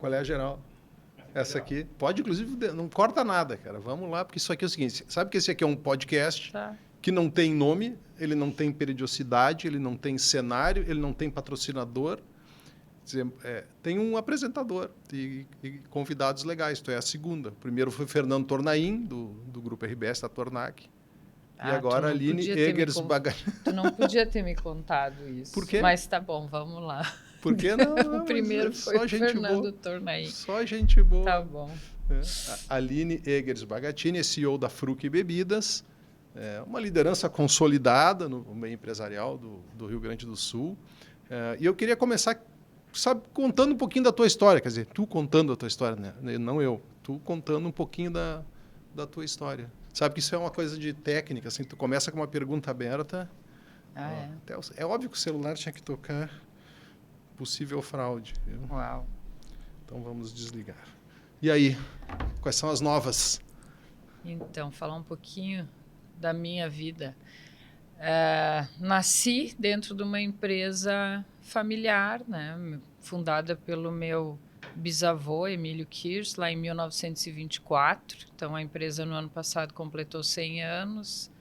Qual é a geral? Essa aqui. Pode, inclusive, não corta nada, cara. Vamos lá, porque isso aqui é o seguinte. Sabe que esse aqui é um podcast que não tem nome, ele não tem periodicidade, ele não tem cenário, ele não tem patrocinador. Tem um apresentador e convidados legais. Tu é a segunda. O primeiro foi Fernando Tornaim, do Grupo RBS, da Tornac. E agora a Aline Eggers Bagatini. Tu não podia ter me contado isso. Por quê? Mas tá bom, vamos lá. Por que não? O primeiro foi o Fernando Tornaim. Só gente boa. Tá bom. A Aline Eggers Bagatini é CEO da Fruc Bebidas, uma liderança consolidada no meio empresarial do Rio Grande do Sul. E eu queria começar, sabe, contando um pouquinho da tua história. Quer dizer, tu contando a tua história, né? Não eu. Tu contando um pouquinho da tua história. Sabe que isso é uma coisa de técnica, assim, tu começa com uma pergunta aberta. É óbvio que o celular tinha que tocar possível fraude. Viu? Uau. Então vamos desligar. E aí, quais são as novas? Então, falar um pouquinho da minha vida. Nasci dentro de uma empresa familiar, né, fundada pelo meu bisavô, Emílio Kirsch, lá em 1924. Então, a empresa, no ano passado, completou 100 anos.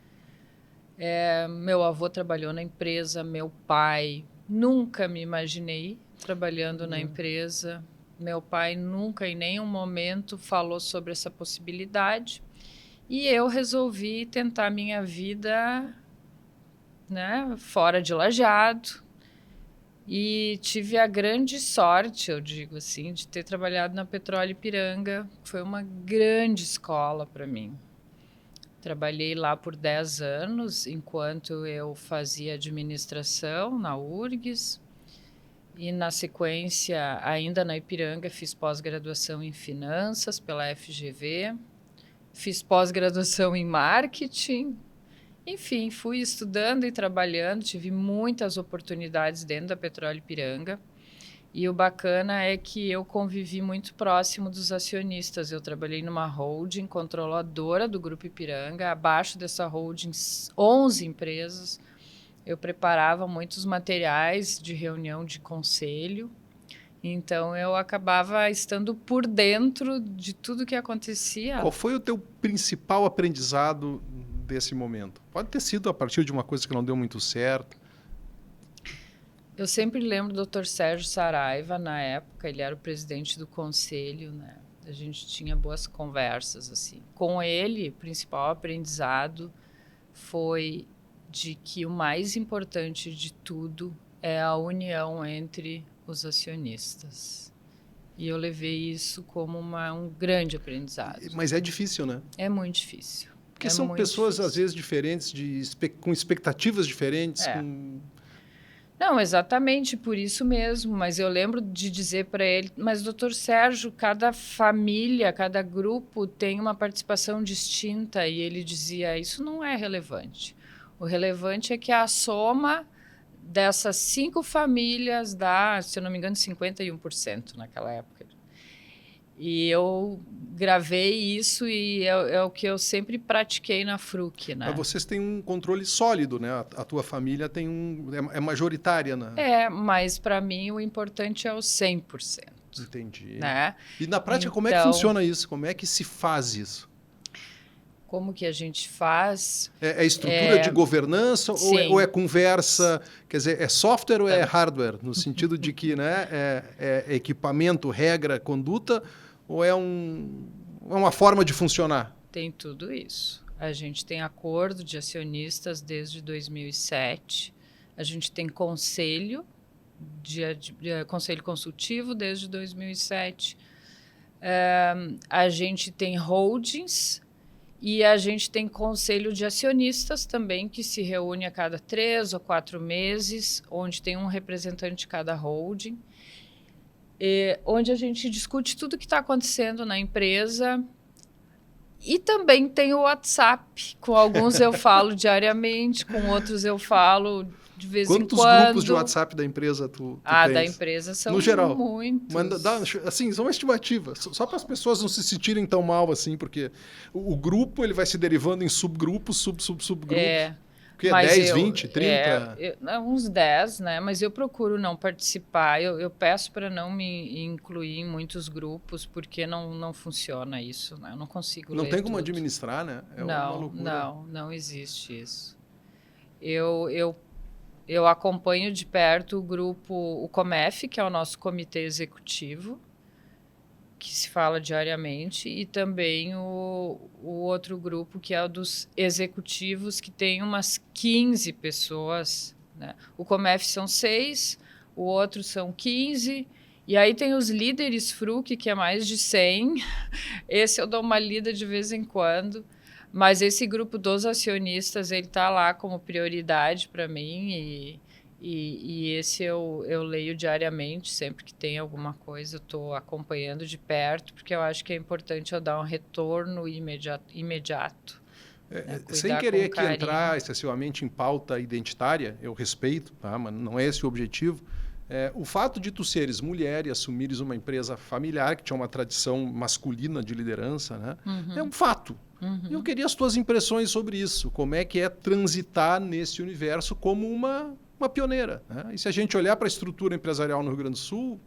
Meu avô trabalhou na empresa, meu pai... Nunca me imaginei trabalhando na empresa. Meu pai nunca, em nenhum momento, falou sobre essa possibilidade. E eu resolvi tentar minha vida, né, fora de Lajeado. E tive a grande sorte, eu digo assim, de ter trabalhado na Petróleo Ipiranga. Foi uma grande escola para mim. Trabalhei lá por 10 anos, enquanto eu fazia administração na URGS. E, na sequência, ainda na Ipiranga, fiz pós-graduação em finanças pela FGV. Fiz pós-graduação em marketing. Enfim, fui estudando e trabalhando. Tive muitas oportunidades dentro da Petróleo Ipiranga. E o bacana é que eu convivi muito próximo dos acionistas. Eu trabalhei numa holding controladora do Grupo Ipiranga. Abaixo dessa holding, 11 empresas. Eu preparava muitos materiais de reunião de conselho. Então, eu acabava estando por dentro de tudo que acontecia. Qual foi o teu principal aprendizado desse momento? Pode ter sido a partir de uma coisa que não deu muito certo. Eu sempre lembro do Dr. Sérgio Saraiva, na época, ele era o presidente do conselho, né? A gente tinha boas conversas, assim. Com ele, o principal aprendizado foi de que o mais importante de tudo é a união entre os acionistas. E eu levei isso como um grande aprendizado. Mas é difícil, né? É muito difícil. Porque são pessoas, às vezes, diferentes, com expectativas diferentes, Não, exatamente, por isso mesmo. Mas eu lembro de dizer para ele, mas, doutor Sérgio, cada família, cada grupo tem uma participação distinta. E ele dizia, isso não é relevante. O relevante é que a soma dessas 5 famílias dá, se eu não me engano, 51% naquela época. E eu gravei isso e é o que eu sempre pratiquei na Fruc, né? Mas vocês têm um controle sólido, né? A tua família tem é majoritária, né? Mas para mim o importante é o 100%. Entendi. Né? E na prática, como é que funciona isso? Como é que se faz isso? Como que a gente faz? É estrutura de governança ou é conversa? Quer dizer, é software ou é hardware? No sentido de que, né, é equipamento, regra, conduta, ou é uma forma de funcionar? Tem tudo isso. A gente tem acordo de acionistas desde 2007. A gente tem conselho, conselho consultivo desde 2007. A gente tem holdings. E a gente tem conselho de acionistas também, que se reúne a cada 3 ou 4 meses, onde tem um representante de cada holding, onde a gente discute tudo o que está acontecendo na empresa. E também tem o WhatsApp. Com alguns eu falo diariamente, com outros eu falo de vez em quando. Quantos grupos de WhatsApp da empresa tu tens? Da empresa são no geral, muitos. Assim, são uma estimativa. Só para as pessoas não se sentirem tão mal assim, porque o grupo ele vai se derivando em subgrupos, subgrupos. Porque Mas 10, 20, 30? Uns 10, né? Mas eu procuro não participar. Eu peço para não me incluir em muitos grupos, porque não funciona isso, né? Eu não consigo Não ler tem como tudo. administrar, né? É uma loucura. Não existe isso. Eu acompanho de perto o grupo, o COMEF, que é o nosso comitê executivo, que se fala diariamente, e também o outro grupo, que é o dos executivos, que tem umas 15 pessoas, né? O COMEF são 6, o outro são 15, e aí tem os líderes FRUC, que é mais de 100. Esse eu dou uma lida de vez em quando, mas esse grupo dos acionistas, ele está lá como prioridade para mim, e esse eu leio diariamente, sempre que tem alguma coisa, eu estou acompanhando de perto, porque eu acho que é importante eu dar um retorno imediato. Né? Sem querer aqui entrar excessivamente em pauta identitária, eu respeito, tá? Mas não é esse o objetivo. O fato de tu seres mulher e assumires uma empresa familiar, que tinha uma tradição masculina de liderança, né? É um fato. Eu queria as tuas impressões sobre isso. Como é que é transitar nesse universo como uma pioneira, né? E se a gente olhar para a estrutura empresarial no Rio Grande do Sul,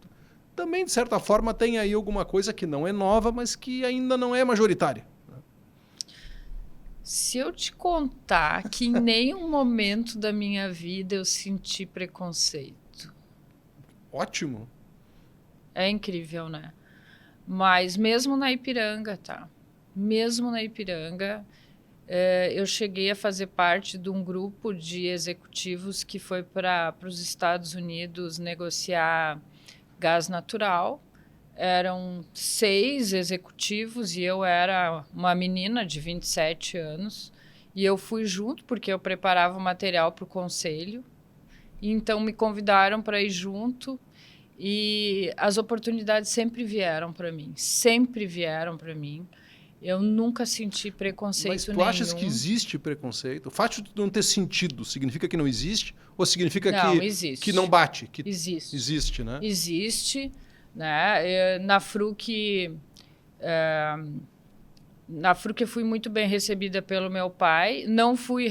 também, de certa forma, tem aí alguma coisa que não é nova, mas que ainda não é majoritária. Se eu te contar que em nenhum momento da minha vida eu senti preconceito. Ótimo. É incrível, né? Mas mesmo na Ipiranga, tá? Mesmo na Ipiranga, eu cheguei a fazer parte de um grupo de executivos que foi para os Estados Unidos negociar gás natural. Eram 6 executivos e eu era uma menina de 27 anos. E eu fui junto porque eu preparava o material para o conselho. Então me convidaram para ir junto e as oportunidades sempre vieram para mim. Sempre vieram para mim. Eu nunca senti preconceito nenhum. Mas tu achas que existe preconceito? O fato de não ter sentido significa que não existe? Ou significa que não bate? Que existe. Existe, né? Existe. Né? Na FRUC eu fui muito bem recebida pelo meu pai. Não fui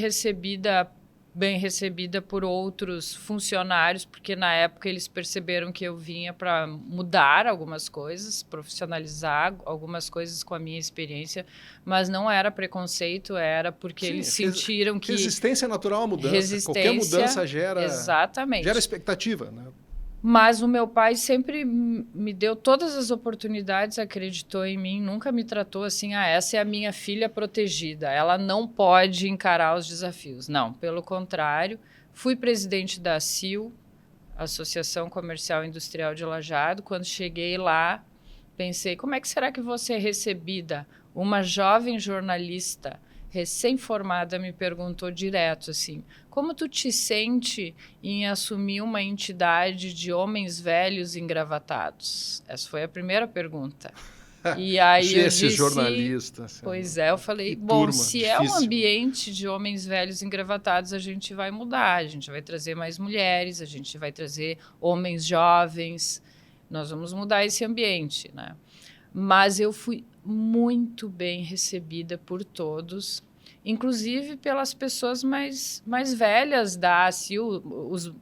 bem recebida por outros funcionários, porque na época eles perceberam que eu vinha para mudar algumas coisas, profissionalizar algumas coisas com a minha experiência, mas não era preconceito, era porque eles sentiram que... Resistência natural à mudança. Qualquer mudança gera expectativa, né? Mas o meu pai sempre me deu todas as oportunidades, acreditou em mim, nunca me tratou assim, essa é a minha filha protegida, ela não pode encarar os desafios. Não, pelo contrário, fui presidente da ACIL, Associação Comercial e Industrial de Lajeado. Quando cheguei lá, pensei, como é que será que vou ser recebida? Uma jovem jornalista recém-formada me perguntou direto assim, como tu te sente em assumir uma entidade de homens velhos engravatados? Essa foi a primeira pergunta. E aí eu disse, jornalista. Pois é, eu falei, bom, se difícil. É um ambiente de homens velhos engravatados, a gente vai mudar, a gente vai trazer mais mulheres, a gente vai trazer homens jovens, nós vamos mudar esse ambiente, né? Mas eu fui muito bem recebida por todos, inclusive pelas pessoas mais velhas da ACIL,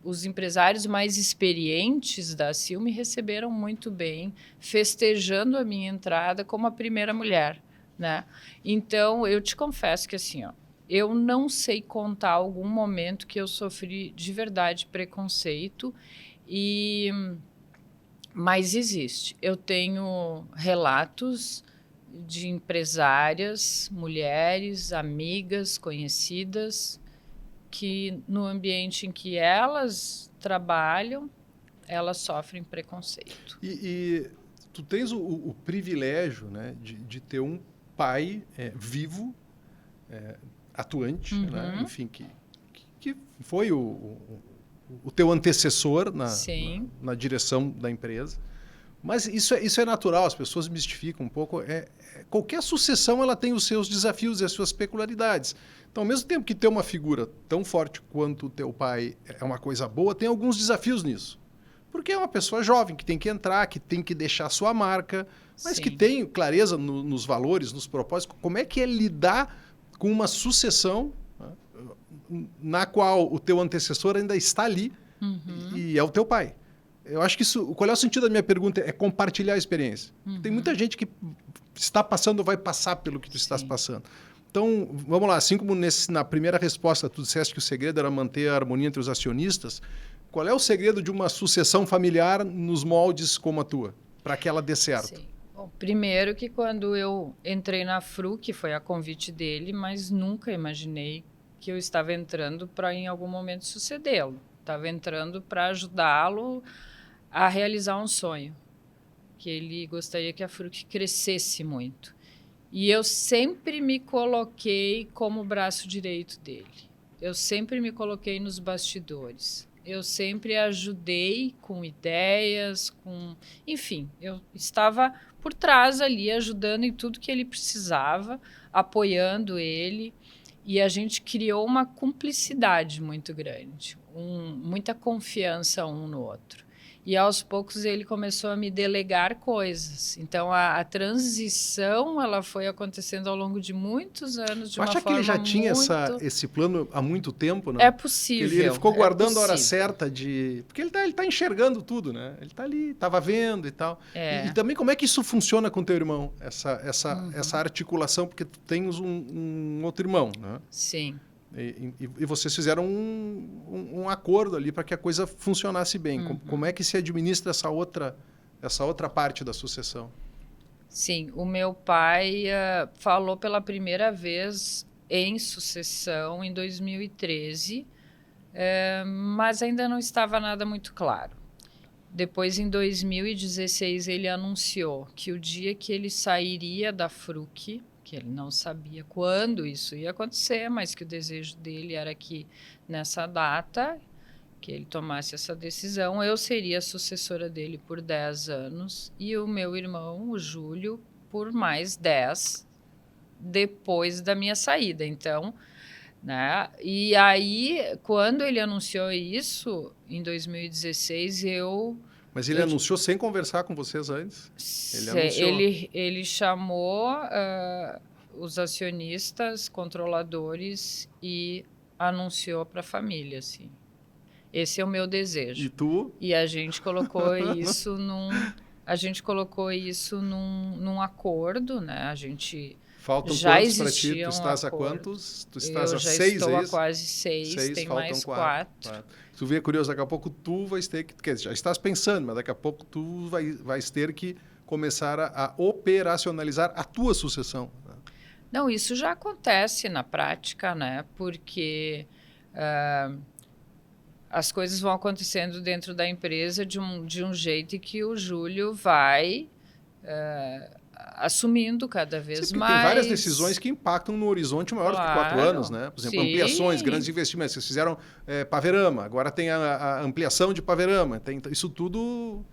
os empresários mais experientes da ACIL me receberam muito bem, festejando a minha entrada como a primeira mulher, né? Então, eu te confesso que assim, eu não sei contar algum momento que eu sofri de verdade preconceito, mas existe. Eu tenho relatos de empresárias, mulheres, amigas, conhecidas, que no ambiente em que elas trabalham, elas sofrem preconceito. E tu tens o privilégio, né, de ter um pai vivo, atuante, né, enfim, que foi o teu antecessor na direção da empresa. Mas isso é natural, as pessoas mistificam um pouco. Qualquer sucessão ela tem os seus desafios e as suas peculiaridades. Então, ao mesmo tempo que ter uma figura tão forte quanto o teu pai é uma coisa boa, tem alguns desafios nisso. Porque é uma pessoa jovem que tem que entrar, que tem que deixar a sua marca, mas Sim. que tem clareza nos valores, nos propósitos. Como é que é lidar com uma sucessão, né, na qual o teu antecessor ainda está ali e é o teu pai. Eu acho que isso... Qual é o sentido da minha pergunta? É compartilhar a experiência. Tem muita gente que está passando ou vai passar pelo que tu estás passando. Então, vamos lá. Assim como na primeira resposta tu disseste que o segredo era manter a harmonia entre os acionistas, qual é o segredo de uma sucessão familiar nos moldes como a tua, para que ela dê certo? Sim. Bom, primeiro que quando eu entrei na Fruc, foi a convite dele, mas nunca imaginei que eu estava entrando para em algum momento sucedê-lo. Estava entrando para ajudá-lo a realizar um sonho, que ele gostaria que a Fruc crescesse muito. E eu sempre me coloquei como braço direito dele. Eu sempre me coloquei nos bastidores. Eu sempre ajudei com ideias, enfim, eu estava por trás ali, ajudando em tudo que ele precisava, apoiando ele. E a gente criou uma cumplicidade muito grande, muita confiança um no outro. E aos poucos ele começou a me delegar coisas. Então a transição ela foi acontecendo ao longo de muitos anos de uma forma que ele já tinha muito... esse plano há muito tempo, não? É possível. Ele ficou guardando a hora certa de... Porque ele tá enxergando tudo, né? Ele tá ali, estava vendo e tal. E também como é que isso funciona com teu irmão? Essa articulação, porque tu tens um outro irmão, né? Sim. E vocês fizeram um acordo ali para que a coisa funcionasse bem. Como é que se administra essa outra parte da sucessão? Sim, o meu pai falou pela primeira vez em sucessão em 2013, mas ainda não estava nada muito claro. Depois, em 2016, ele anunciou que o dia que ele sairia da Fruc, que ele não sabia quando isso ia acontecer, mas que o desejo dele era que nessa data, que ele tomasse essa decisão, eu seria a sucessora dele por 10 anos e o meu irmão, o Júlio, por mais 10 depois da minha saída. Então, né? E aí, quando ele anunciou isso, em 2016, Mas ele anunciou sem conversar com vocês antes? Ele anunciou. Ele chamou os acionistas, controladores e anunciou para a família, assim. Esse é o meu desejo. E tu? E a gente colocou isso num acordo, né? A gente Faltam já quantos para ti? Tu estás a acordo. quantos? Tu estás Eu a já 6, estou é a isso? quase 6, tem faltam mais 4. 4. Tu vê, curioso, daqui a pouco tu vais ter que... Quer dizer, já estás pensando, mas daqui a pouco tu vais ter que começar a operacionalizar a tua sucessão. Não, isso já acontece na prática, né? Porque as coisas vão acontecendo dentro da empresa de um jeito que o Júlio vai assumindo cada vez mais. Tem várias decisões que impactam no horizonte maior do que 4 anos, né? Por exemplo, ampliações, grandes investimentos. Vocês fizeram Paverama, agora tem a ampliação de Paverama. Isso tudo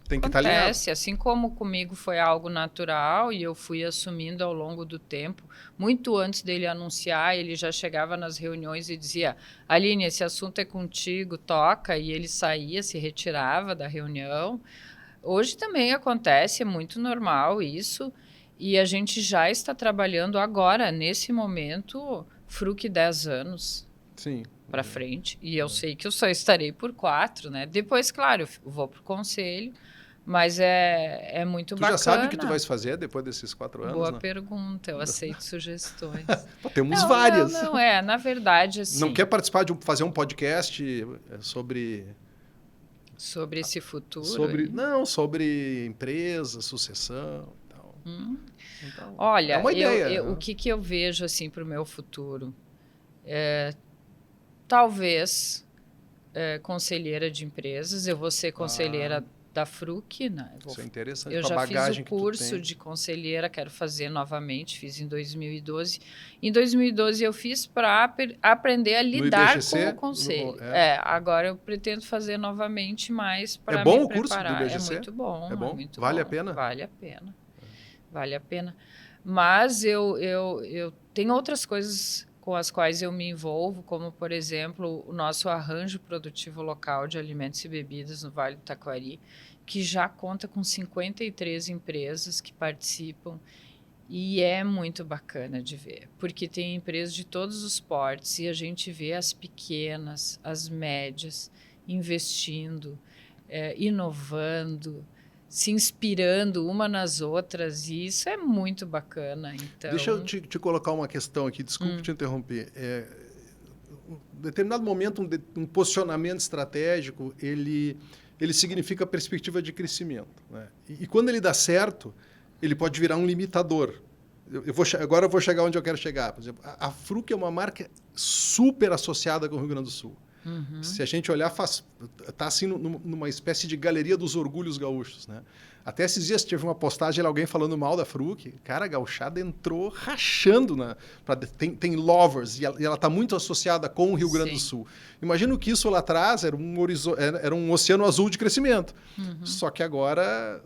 tem que estar alinhado. Acontece, assim como comigo foi algo natural e eu fui assumindo ao longo do tempo. Muito antes dele anunciar, ele já chegava nas reuniões e dizia: Aline, esse assunto é contigo, toca. E ele saía, se retirava da reunião. Hoje também acontece, é muito normal isso. E a gente já está trabalhando agora, nesse momento, Fruc 10 anos para frente. E eu sei que eu só estarei por 4, né? Depois, claro, eu vou para o conselho. Mas é muito bacana. Tu já sabe o que tu vais fazer depois desses 4 anos? Boa pergunta, eu aceito sugestões. Temos várias. Não, na verdade, assim... Não quer participar fazer um podcast sobre... Sobre esse futuro? Sobre empresa, sucessão e tal. Então, olha, é uma ideia, o que eu vejo assim, para o meu futuro? Talvez conselheira de empresas, eu vou ser conselheira da Fruc, né? Isso é interessante. Eu já fiz o curso de conselheira, quero fazer novamente, fiz em 2012. Em 2012 eu fiz para aprender a lidar com o conselho. Agora eu pretendo fazer novamente mais para me preparar. É bom o curso do IBGC? É muito bom. É bom? Muito vale bom. a pena? Vale a pena. Vale a pena. Mas eu tenho outras coisas com as quais eu me envolvo, como, por exemplo, o nosso arranjo produtivo local de alimentos e bebidas no Vale do Taquari, que já conta com 53 empresas que participam. E é muito bacana de ver, porque tem empresas de todos os portes e a gente vê as pequenas, as médias, investindo, inovando, se inspirando uma nas outras, e isso é muito bacana. Então, Deixa eu te colocar uma questão aqui, desculpe te interromper. Em determinado momento, um posicionamento estratégico, ele significa perspectiva de crescimento, né? E quando ele dá certo, ele pode virar um limitador. Agora eu vou chegar onde eu quero chegar. Por exemplo, a Fruc é uma marca super associada com o Rio Grande do Sul. Se a gente olhar, está assim numa espécie de galeria dos orgulhos gaúchos, né? Até esses dias teve uma postagem de alguém falando mal da Fruc. Cara, a gauchada entrou rachando. Tem lovers e ela está muito associada com o Rio Grande do Sul. Imagino que isso lá atrás era um oceano azul de crescimento. Só que agora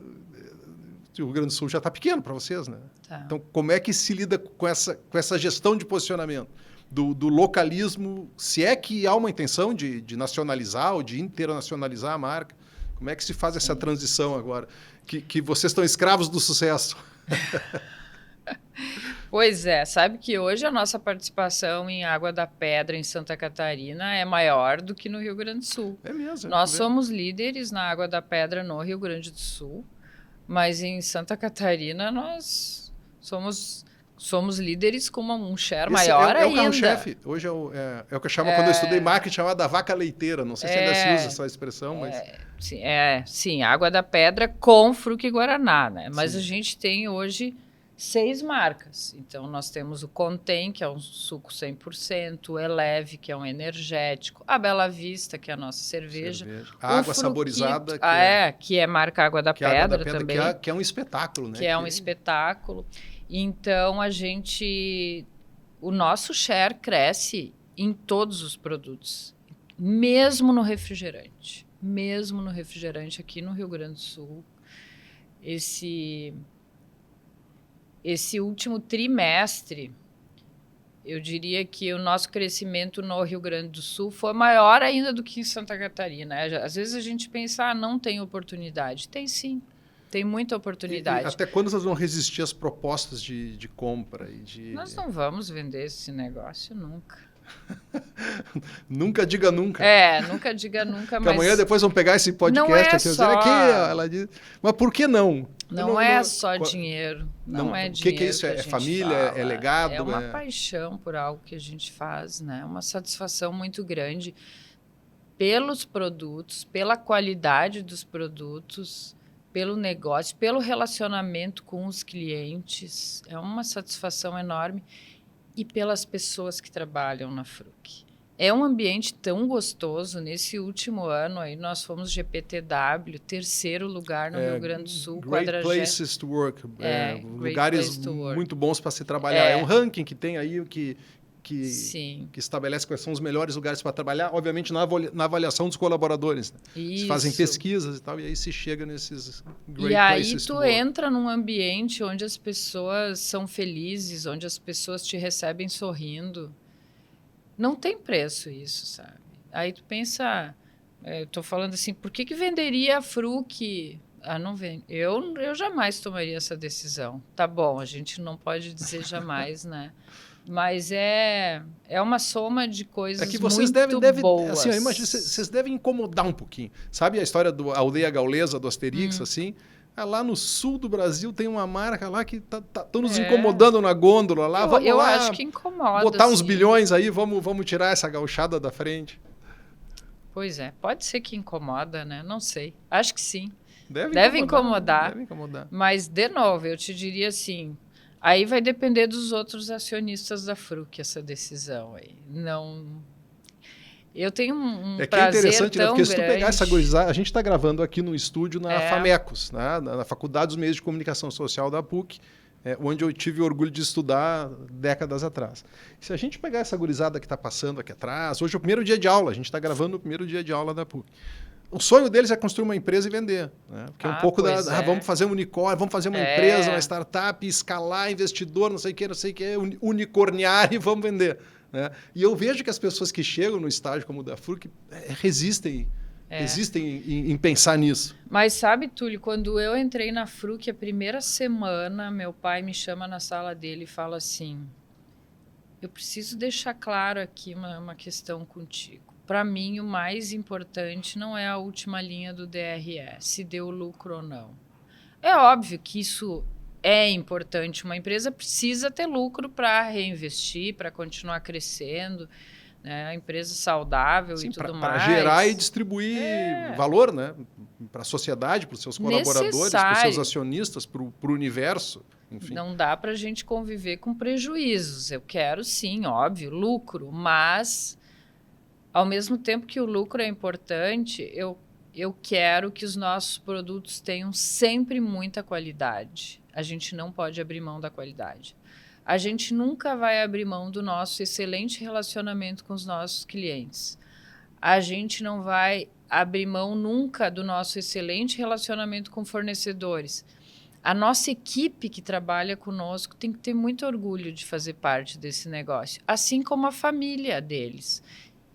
o Rio Grande do Sul já está pequeno para vocês, né? Tá. Então, como é que se lida com essa gestão de posicionamento? Do localismo, se é que há uma intenção de nacionalizar ou de internacionalizar a marca, como é que se faz essa transição agora? Que vocês estão escravos do sucesso. Pois é, sabe que hoje a nossa participação em Água da Pedra, em Santa Catarina, é maior do que no Rio Grande do Sul. É mesmo. Nós somos líderes na Água da Pedra no Rio Grande do Sul, mas em Santa Catarina nós somos líderes com um share maior ainda. É o carro-chefe. Hoje é o que eu chamo, quando eu estudei marketing, chamava da vaca leiteira. Não sei se ainda se usa essa expressão, mas... Sim, Água da Pedra com Fruc Guaraná, né? Mas Sim. a gente tem hoje 6 marcas. Então, nós temos o Contém, que é um suco 100%, o Eleve, que é um energético, a Bela Vista, que é a nossa cerveja. A água saborizada. Que é marca Água da Pedra também. Que é um espetáculo, né? Que é um espetáculo. Então, o nosso share cresce em todos os produtos, mesmo no refrigerante. Mesmo no refrigerante aqui no Rio Grande do Sul. Esse último trimestre, eu diria que o nosso crescimento no Rio Grande do Sul foi maior ainda do que em Santa Catarina. Às vezes a gente pensa, não tem oportunidade. Tem sim. Tem muita oportunidade. E até quando vocês vão resistir às propostas de compra? Nós não vamos vender esse negócio nunca. Nunca diga nunca. Nunca diga nunca, mas... amanhã depois vão pegar esse podcast aqui e dizer aqui, ela diz, mas por que não? Não é só dinheiro. Não é dinheiro. O que é isso? É família? Fala. É legado? É uma paixão por algo que a gente faz, né? Uma satisfação muito grande pelos produtos, pela qualidade dos produtos, pelo negócio, pelo relacionamento com os clientes. É uma satisfação enorme. E pelas pessoas que trabalham na Fruc. É um ambiente tão gostoso. Nesse último ano, aí, nós fomos GPTW, 3º lugar no Rio Grande do Sul. Great Places to Work. Lugares muito bons para se trabalhar. É um ranking que tem aí que estabelece quais são os melhores lugares para trabalhar, obviamente na avaliação dos colaboradores. Né? Se fazem pesquisas e tal, e aí se chega nesses great places to work. E aí tu entra num ambiente onde as pessoas são felizes, onde as pessoas te recebem sorrindo. Não tem preço isso, sabe? Aí tu pensa, eu tô falando assim, por que venderia a Fruc? Não vende. Eu jamais tomaria essa decisão. Tá bom, a gente não pode dizer jamais, né? Mas é uma soma de coisas que vocês muito boas. Assim, eu imagino, vocês devem incomodar um pouquinho. Sabe a história da aldeia gaulesa, do Asterix, assim? Lá no sul do Brasil tem uma marca lá que estão nos incomodando na gôndola lá. Eu acho que incomoda. Botar uns bilhões aí, vamos tirar essa gauchada da frente. Pois é, pode ser que incomoda, né? Não sei. Acho que sim. Deve incomodar. Mas, de novo, eu te diria assim... Aí vai depender dos outros acionistas da Fruc, essa decisão aí. Não... Eu tenho um prazer tão grande... É interessante, né? Porque se tu pegar essa gurizada... A gente está gravando aqui no estúdio na FAMECOS, né? Na Faculdade dos Meios de Comunicação Social da PUC, onde eu tive o orgulho de estudar décadas atrás. Se a gente pegar essa gurizada que está passando aqui atrás... Hoje é o primeiro dia de aula, a gente está gravando o primeiro dia de aula da PUC. O sonho deles é construir uma empresa e vender. Né? Porque é um pouco vamos fazer um unicórnio, vamos fazer uma empresa, uma startup, escalar, investidor, não sei o que, unicorniar e vamos vender. Né? E eu vejo que as pessoas que chegam no estágio como o da Fruc resistem existem em pensar nisso. Mas sabe, Túlio, quando eu entrei na Fruc, a primeira semana, meu pai me chama na sala dele e fala assim: eu preciso deixar claro aqui uma questão contigo. Para mim, o mais importante não é a última linha do DRE, se deu lucro ou não. É óbvio que isso é importante. Uma empresa precisa ter lucro para reinvestir, para continuar crescendo, né? A empresa saudável e tudo mais. Para gerar e distribuir valor, né? Para a sociedade, para os seus colaboradores, para os seus acionistas, para o universo. Enfim. Não dá para a gente conviver com prejuízos. Eu quero, sim, óbvio, lucro, mas, ao mesmo tempo que o lucro é importante, eu quero que os nossos produtos tenham sempre muita qualidade. A gente não pode abrir mão da qualidade. A gente nunca vai abrir mão do nosso excelente relacionamento com os nossos clientes. A gente não vai abrir mão nunca do nosso excelente relacionamento com fornecedores. A nossa equipe que trabalha conosco tem que ter muito orgulho de fazer parte desse negócio, assim como a família deles,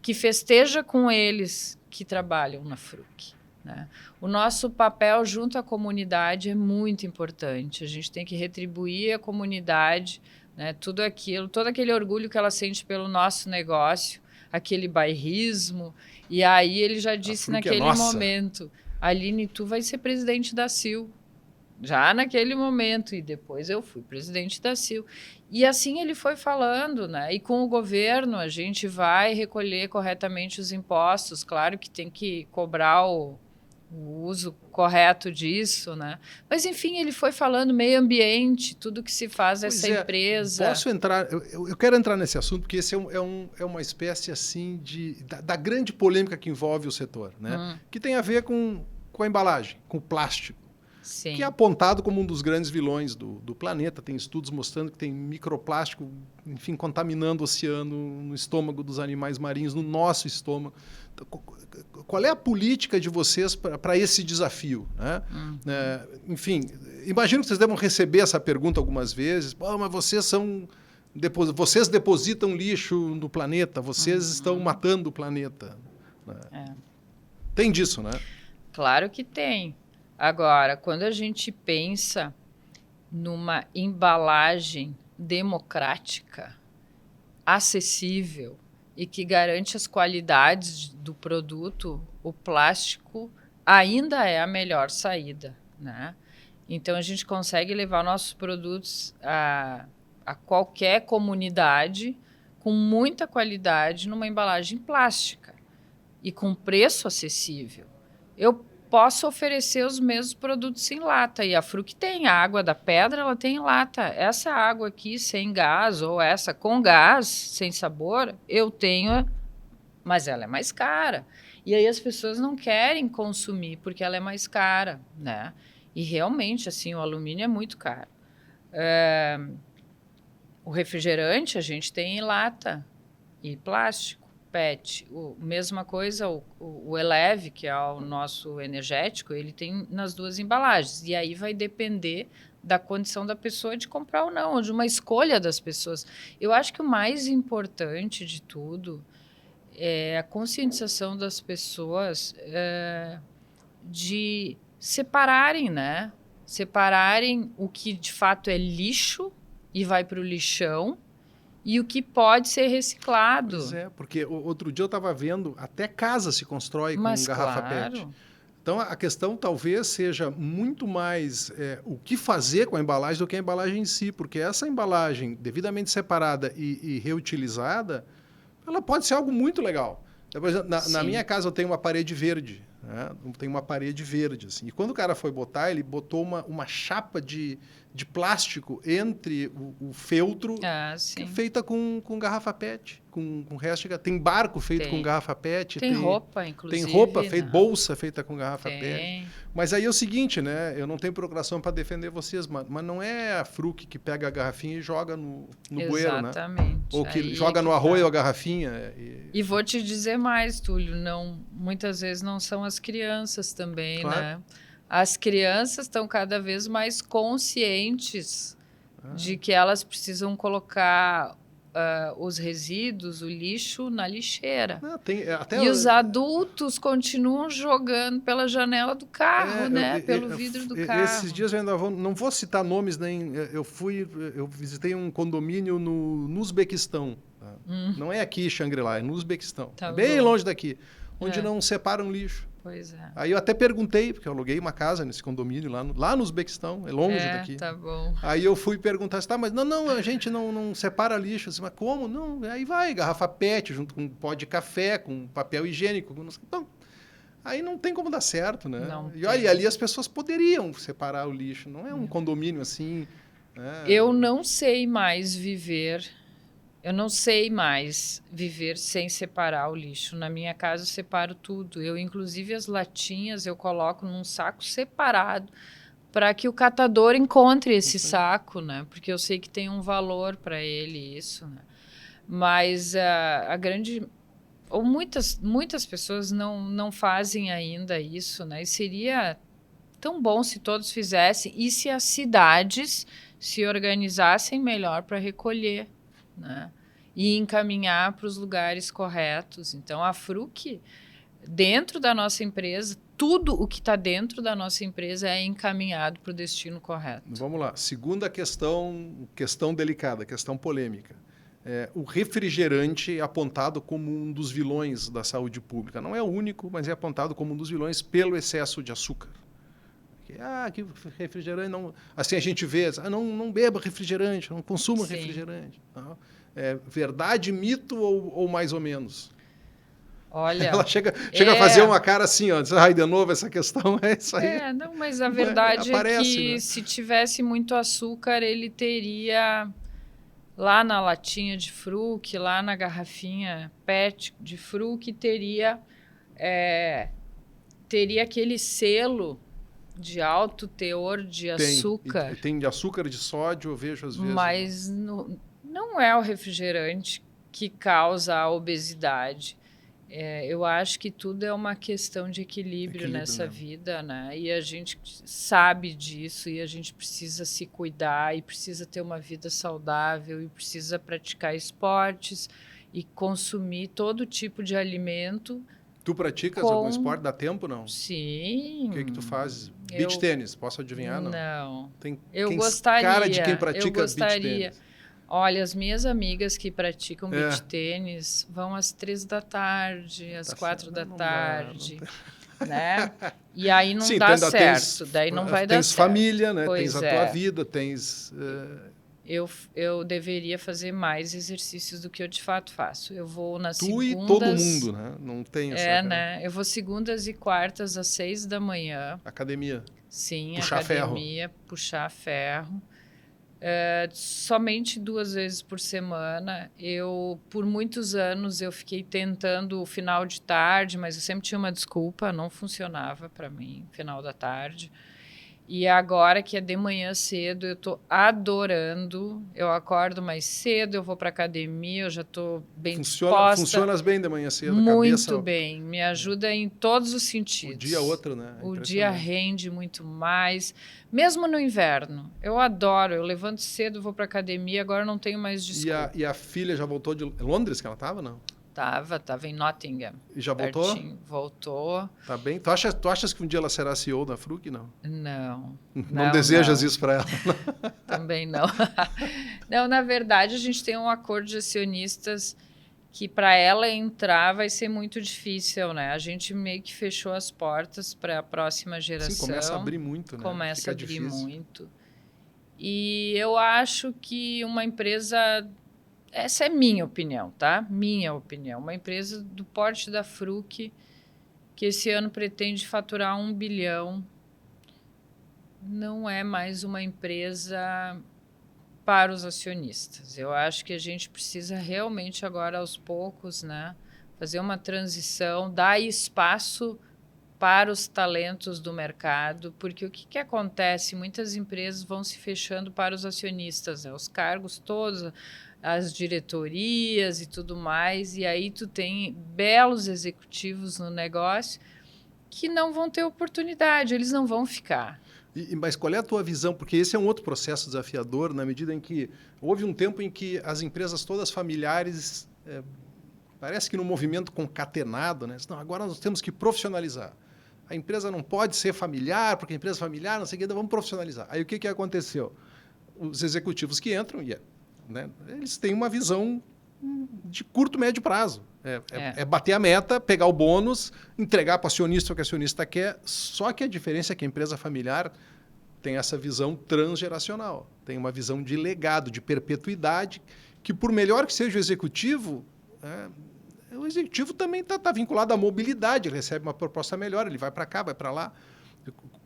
que festeja com eles que trabalham na Fruc, né? O nosso papel junto à comunidade é muito importante. A gente tem que retribuir a comunidade, né, tudo aquilo, todo aquele orgulho que ela sente pelo nosso negócio, aquele bairrismo. E aí ele já disse naquele momento: Aline, tu vai ser presidente da CIL. Já naquele momento, e depois eu fui presidente da CIL. E assim ele foi falando, né? E com o governo a gente vai recolher corretamente os impostos. Claro que tem que cobrar o uso correto disso, né? Mas, enfim, ele foi falando meio ambiente, tudo que se faz essa empresa. Posso entrar? Eu quero entrar nesse assunto, porque esse é uma espécie, assim, da grande polêmica que envolve o setor, né? Que tem a ver com a embalagem, com o plástico. Sim. Que é apontado como um dos grandes vilões do planeta. Tem estudos mostrando que tem microplástico, enfim, contaminando o oceano, no estômago dos animais marinhos, no nosso estômago. Então, qual é a política de vocês para esse desafio, né? Enfim, imagino que vocês devam receber essa pergunta algumas vezes. Mas vocês depositam lixo no planeta, vocês estão matando o planeta. Né? Tem disso, né? Claro que tem. Agora, quando a gente pensa numa embalagem democrática, acessível e que garante as qualidades do produto, o plástico ainda é a melhor saída, né? Então, a gente consegue levar nossos produtos a qualquer comunidade com muita qualidade numa embalagem plástica e com preço acessível. Eu posso oferecer os mesmos produtos em lata. E a Fruc tem. A água da pedra, ela tem em lata. Essa água aqui sem gás ou essa com gás, sem sabor, eu tenho, mas ela é mais cara. E aí as pessoas não querem consumir porque ela é mais cara, né? E realmente, assim, o alumínio é muito caro. O refrigerante a gente tem em lata e plástico. PET, mesma coisa, o Eleve, que é o nosso energético, ele tem nas duas embalagens. E aí vai depender da condição da pessoa de comprar ou não, ou de uma escolha das pessoas. Eu acho que o mais importante de tudo é a conscientização das pessoas de separarem, né? Separarem o que de fato é lixo e vai para o lixão, e o que pode ser reciclado. Pois é, porque outro dia eu estava vendo, até casa se constrói com garrafa PET. Então, a questão talvez seja muito mais o que fazer com a embalagem do que a embalagem em si, porque essa embalagem devidamente separada e reutilizada, ela pode ser algo muito legal. Por exemplo, na minha casa eu tenho uma parede verde, né? Tem uma parede verde, assim. E quando o cara foi botar, ele botou uma chapa de plástico entre o feltro, que é feita com garrafa PET, com resto de... Tem barco feito com garrafa PET. Tem roupa, inclusive. Tem roupa, bolsa feita com garrafa PET. Mas aí é o seguinte, né? Eu não tenho procuração para defender vocês, mas não é a Fruc que pega a garrafinha e joga no bueiro, né? Exatamente. Ou que joga no arroio a garrafinha. E vou te dizer mais, Túlio, muitas vezes não são as crianças também, claro, né? As crianças estão cada vez mais conscientes de que elas precisam colocar os resíduos, o lixo na lixeira. Não, até E os adultos continuam jogando pela janela do carro, né? Pelo vidro do carro. Esses dias eu ainda não vou citar nomes, nem eu visitei um condomínio no Uzbequistão. Tá? Não é aqui, Xangri-Lá, é no Uzbequistão. Tá bem bom. longe daqui, onde não separam lixo. Pois é. Aí eu até perguntei, porque eu aluguei uma casa nesse condomínio lá no Uzbequistão, é longe daqui. Tá bom. Aí eu fui perguntar, tá, mas não, a gente não separa lixo. Assim, mas como? Não, aí vai, garrafa PET, junto com pó de café, com papel higiênico. Então, aí não tem como dar certo, né? E olha, ali as pessoas poderiam separar o lixo, não é um condomínio assim. Né? Eu não sei mais viver sem separar o lixo. Na minha casa eu separo tudo. Eu, inclusive, as latinhas eu coloco num saco separado para que o catador encontre esse saco, né? Porque eu sei que tem um valor para ele isso, né? Mas a grande... ou muitas pessoas não fazem ainda isso, né? E seria tão bom se todos fizessem e se as cidades se organizassem melhor para recolher, né? E encaminhar para os lugares corretos. Então, a Fruc, dentro da nossa empresa, tudo o que está dentro da nossa empresa é encaminhado para o destino correto. Vamos lá. Segunda questão delicada, questão polêmica. O refrigerante é apontado como um dos vilões da saúde pública. Não é o único, mas é apontado como um dos vilões pelo excesso de açúcar. Que refrigerante não... Assim a gente vê, não beba refrigerante, não consuma refrigerante. Não. É verdade, mito ou mais ou menos? Olha, ela chega a fazer uma cara assim, ó, de novo essa questão, é isso aí. Não, mas a verdade aparece, é que se tivesse muito açúcar, ele teria lá na latinha de Fruc, lá na garrafinha PET de Fruc, teria aquele selo de alto teor de açúcar. Tem de açúcar, de sódio, eu vejo às vezes. Mas não é o refrigerante que causa a obesidade. Eu acho que tudo é uma questão de equilíbrio nessa vida, né? E a gente sabe disso, e a gente precisa se cuidar, e precisa ter uma vida saudável, e precisa praticar esportes, e consumir todo tipo de alimento. Tu praticas algum esporte? Dá tempo, não? Sim. O que tu fazes? Beach tênis, posso adivinhar, não? Não. Tem gostaria. Cara de quem pratica beach tênis. Olha, as minhas amigas que praticam beach tênis vão às 3 da tarde, às 4 da tarde, né? E aí não dá certo, daí não vai dar certo. Tens família, né? Pois tens a tua vida, tens... Eu deveria fazer mais exercícios do que eu de fato faço. Eu vou nas tu segundas... e todo mundo, né? Não tem essa... né? Eu vou segundas e quartas às 6 da manhã. Academia. Sim, puxar academia, puxar ferro. Somente 2 vezes por semana. Por muitos anos, eu fiquei tentando o final de tarde, mas eu sempre tinha uma desculpa, não funcionava para mim, final da tarde. E agora que é de manhã cedo, eu estou adorando. Eu acordo mais cedo, eu vou para academia, eu já estou bem disposta. Funcionas bem de manhã cedo? Muito bem, me ajuda em todos os sentidos. O dia outro, né? O dia rende muito mais, mesmo no inverno. Eu adoro, eu levanto cedo, vou para academia, agora não tenho mais desculpa. E a filha já voltou de Londres, que ela estava, não? Tava em Nottingham. E já voltou? Voltou. Tá bem. Tu achas que um dia ela será CEO da Fruc, não? Não desejas isso para ela? Também não. Não, na verdade, a gente tem um acordo de acionistas que para ela entrar vai ser muito difícil, né? A gente meio que fechou as portas para a próxima geração. Sim, começa a abrir muito, né? Começa a abrir muito. E eu acho que uma empresa... Essa é minha opinião, tá? Minha opinião. Uma empresa do porte da Fruc, que esse ano pretende faturar 1 bilhão, não é mais uma empresa para os acionistas. Eu acho que a gente precisa realmente agora, aos poucos, né, fazer uma transição, dar espaço para os talentos do mercado, porque o que acontece? Muitas empresas vão se fechando para os acionistas, né? Os cargos todos, as diretorias e tudo mais, e aí tu tem belos executivos no negócio que não vão ter oportunidade, eles não vão ficar. Mas qual é a tua visão? Porque esse é um outro processo desafiador, na medida em que houve um tempo em que as empresas todas familiares, parece que no movimento concatenado, né? Não, agora nós temos que profissionalizar. A empresa não pode ser familiar, porque a empresa familiar, não sei o que, então vamos profissionalizar. Aí o que aconteceu? Os executivos que entram, né, eles têm uma visão de curto, médio prazo. É bater a meta, pegar o bônus, entregar para o acionista o que o acionista quer. Só que a diferença é que a empresa familiar tem essa visão transgeracional, tem uma visão de legado, de perpetuidade, que por melhor que seja o executivo também está vinculado à mobilidade, ele recebe uma proposta melhor, ele vai para cá, vai para lá.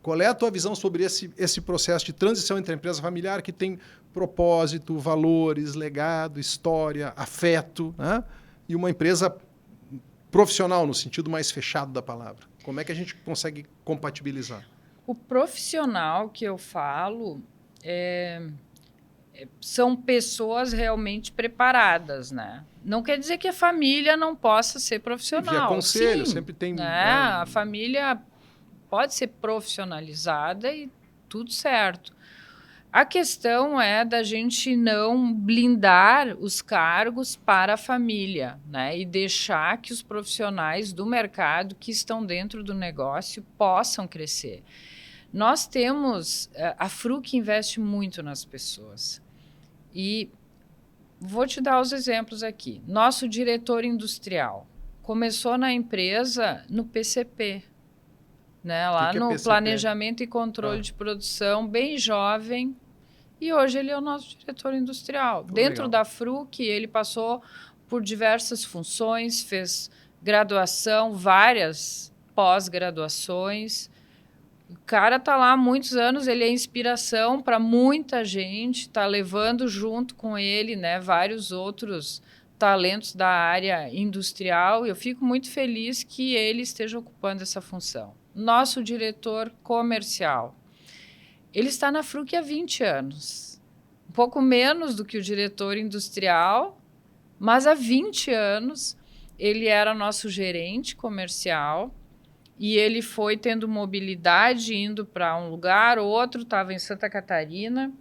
Qual é a tua visão sobre esse processo de transição entre a empresa familiar, que tem propósito, valores, legado, história, afeto, né? E uma empresa profissional, no sentido mais fechado da palavra? Como é que a gente consegue compatibilizar? O profissional que eu falo são pessoas realmente preparadas, né? Não quer dizer que a família não possa ser profissional. Via conselho, sim, sempre tem... né? A família pode ser profissionalizada e tudo certo. A questão é da gente não blindar os cargos para a família, né? E deixar que os profissionais do mercado que estão dentro do negócio possam crescer. Nós temos... A Fruc investe muito nas pessoas. E vou te dar os exemplos aqui. Nosso diretor industrial começou na empresa no PCP, né? Lá no PCP? Planejamento e Controle de Produção, bem jovem, e hoje ele é o nosso diretor industrial. Dentro legal. da Fruc, ele passou por diversas funções, fez graduação, várias pós-graduações. O cara está lá há muitos anos, ele é inspiração para muita gente, está levando junto com ele, né, vários outros talentos da área industrial. Eu fico muito feliz que ele esteja ocupando essa função. Nosso diretor comercial, ele está na Fruc há 20 anos. Um pouco menos do que o diretor industrial, mas há 20 anos ele era nosso gerente comercial e ele foi tendo mobilidade, indo para um lugar, outro estava em Santa Catarina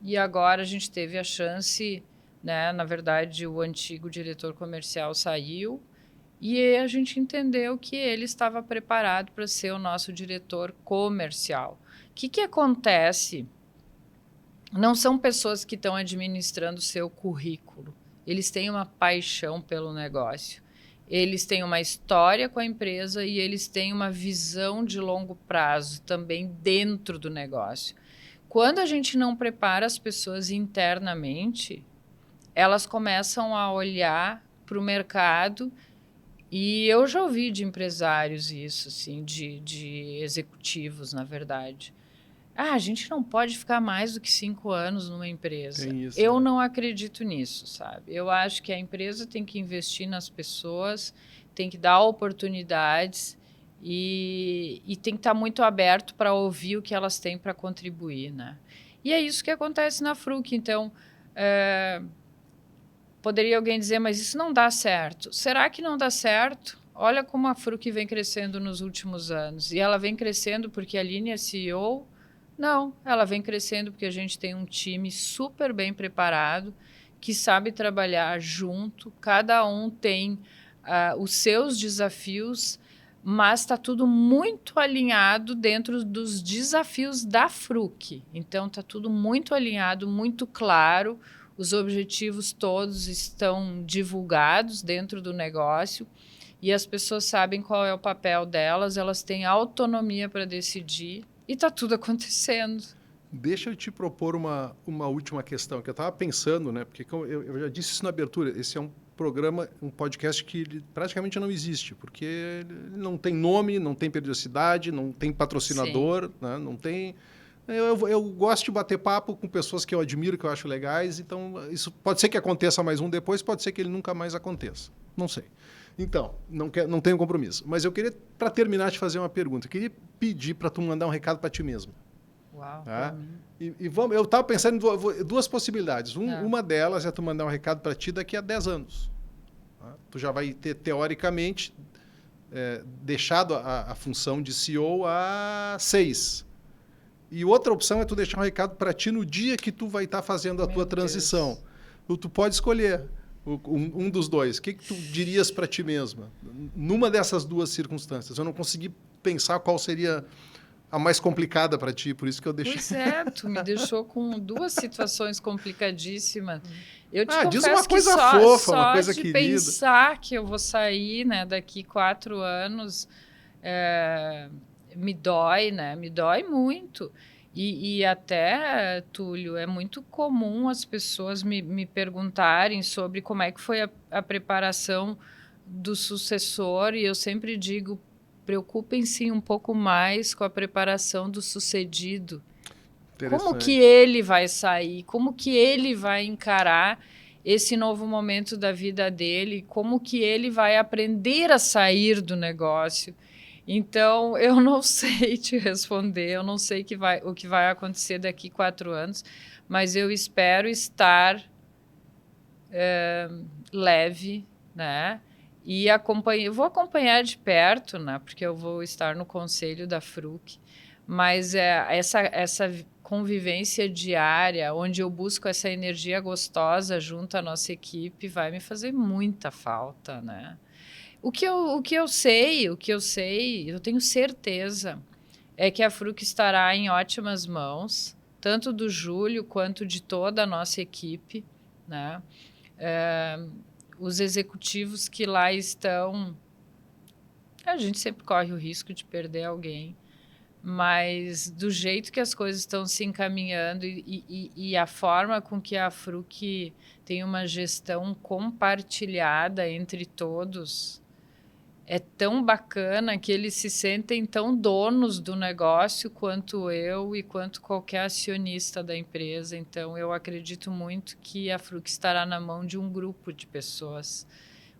e agora a gente teve a chance, né? Na verdade, o antigo diretor comercial saiu e a gente entendeu que ele estava preparado para ser o nosso diretor comercial. O que acontece? Não são pessoas que estão administrando o seu currículo. Eles têm uma paixão pelo negócio. Eles têm uma história com a empresa e eles têm uma visão de longo prazo também dentro do negócio. Quando a gente não prepara as pessoas internamente, elas começam a olhar para o mercado. E eu já ouvi de empresários isso, assim, de executivos, na verdade. A gente não pode ficar mais do que 5 anos numa empresa. Tem isso, Eu né? não acredito nisso, sabe? Eu acho que a empresa tem que investir nas pessoas, tem que dar oportunidades e tem que estar muito aberto para ouvir o que elas têm para contribuir, né? E é isso que acontece na Fruc. Então, poderia alguém dizer, mas isso não dá certo. Será que não dá certo? Olha como a Fruc vem crescendo nos últimos anos. E ela vem crescendo porque a Aline é CEO? Não, ela vem crescendo porque a gente tem um time super bem preparado, que sabe trabalhar junto, cada um tem os seus desafios, mas está tudo muito alinhado dentro dos desafios da Fruc. Então, está tudo muito alinhado, muito claro, os objetivos todos estão divulgados dentro do negócio e as pessoas sabem qual é o papel delas, elas têm autonomia para decidir. E está tudo acontecendo. Deixa eu te propor uma última questão, que eu estava pensando, né? Porque eu já disse isso na abertura, esse é um programa, um podcast que ele praticamente não existe, porque ele não tem nome, não tem periodicidade, não tem patrocinador, né? Não tem... Eu gosto de bater papo com pessoas que eu admiro, que eu acho legais, então isso pode ser que aconteça mais um depois, pode ser que ele nunca mais aconteça. Não sei. Então, não tenho compromisso. Mas eu queria, para terminar, te fazer uma pergunta. Eu queria pedir para tu mandar um recado para ti mesmo. Uau, tá? Eu estava pensando em duas possibilidades. Uma delas é tu mandar um recado para ti daqui a 10 anos. Tá? Tu já vai ter, teoricamente, deixado a função de CEO há 6. E outra opção é tu deixar um recado para ti no dia que tu vai estar fazendo a Meu tua transição. Tu pode escolher um dos dois. O que tu dirias para ti mesma? Numa dessas duas circunstâncias. Eu não consegui pensar qual seria a mais complicada para ti, por isso que eu deixei. Pois é, tu me deixou com duas situações complicadíssimas. Eu te Diz confesso uma coisa que só, fofa, só uma coisa de querida. pensar que eu vou sair, né, daqui 4 anos, me dói, né? Me dói muito. E até, Túlio, é muito comum as pessoas me perguntarem sobre como é que foi a preparação do sucessor, e eu sempre digo, preocupem-se um pouco mais com a preparação do sucedido. Como que ele vai sair? Como que ele vai encarar esse novo momento da vida dele? Como que ele vai aprender a sair do negócio? Então, eu não sei te responder, eu não sei o que vai acontecer daqui 4 anos, mas eu espero estar leve, né? E vou acompanhar de perto, né? Porque eu vou estar no conselho da Fruc, mas essa convivência diária, onde eu busco essa energia gostosa junto à nossa equipe, vai me fazer muita falta, né? O que eu sei, eu tenho certeza, é que a Fruc estará em ótimas mãos, tanto do Júlio quanto de toda a nossa equipe, né? Os executivos que lá estão, a gente sempre corre o risco de perder alguém, mas do jeito que as coisas estão se encaminhando e a forma com que a Fruc tem uma gestão compartilhada entre todos, é tão bacana que eles se sentem tão donos do negócio quanto eu e quanto qualquer acionista da empresa. Então, eu acredito muito que a Fruc estará na mão de um grupo de pessoas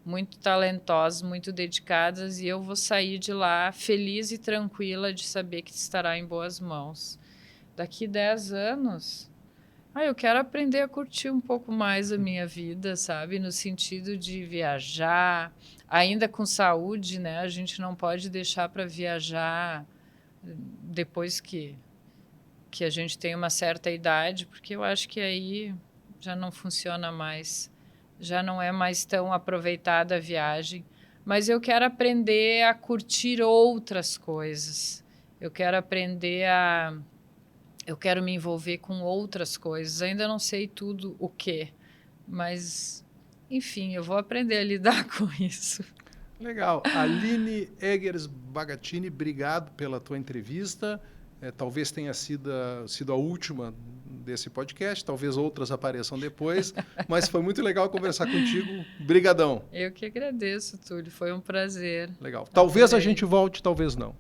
muito talentosas, muito dedicadas, e eu vou sair de lá feliz e tranquila de saber que estará em boas mãos. Daqui 10 anos... eu quero aprender a curtir um pouco mais a minha vida, sabe? No sentido de viajar, ainda com saúde, né? A gente não pode deixar para viajar depois que a gente tem uma certa idade, porque eu acho que aí já não funciona mais, já não é mais tão aproveitada a viagem. Mas eu quero aprender a curtir outras coisas. Eu quero aprender eu quero me envolver com outras coisas. Ainda não sei tudo o quê, mas, enfim, eu vou aprender a lidar com isso. Legal. Aline Eggers Bagatini, obrigado pela tua entrevista. Talvez tenha sido a última desse podcast, talvez outras apareçam depois, mas foi muito legal conversar contigo. Brigadão. Eu que agradeço, Túlio. Foi um prazer. Legal. Talvez a gente volte, talvez não.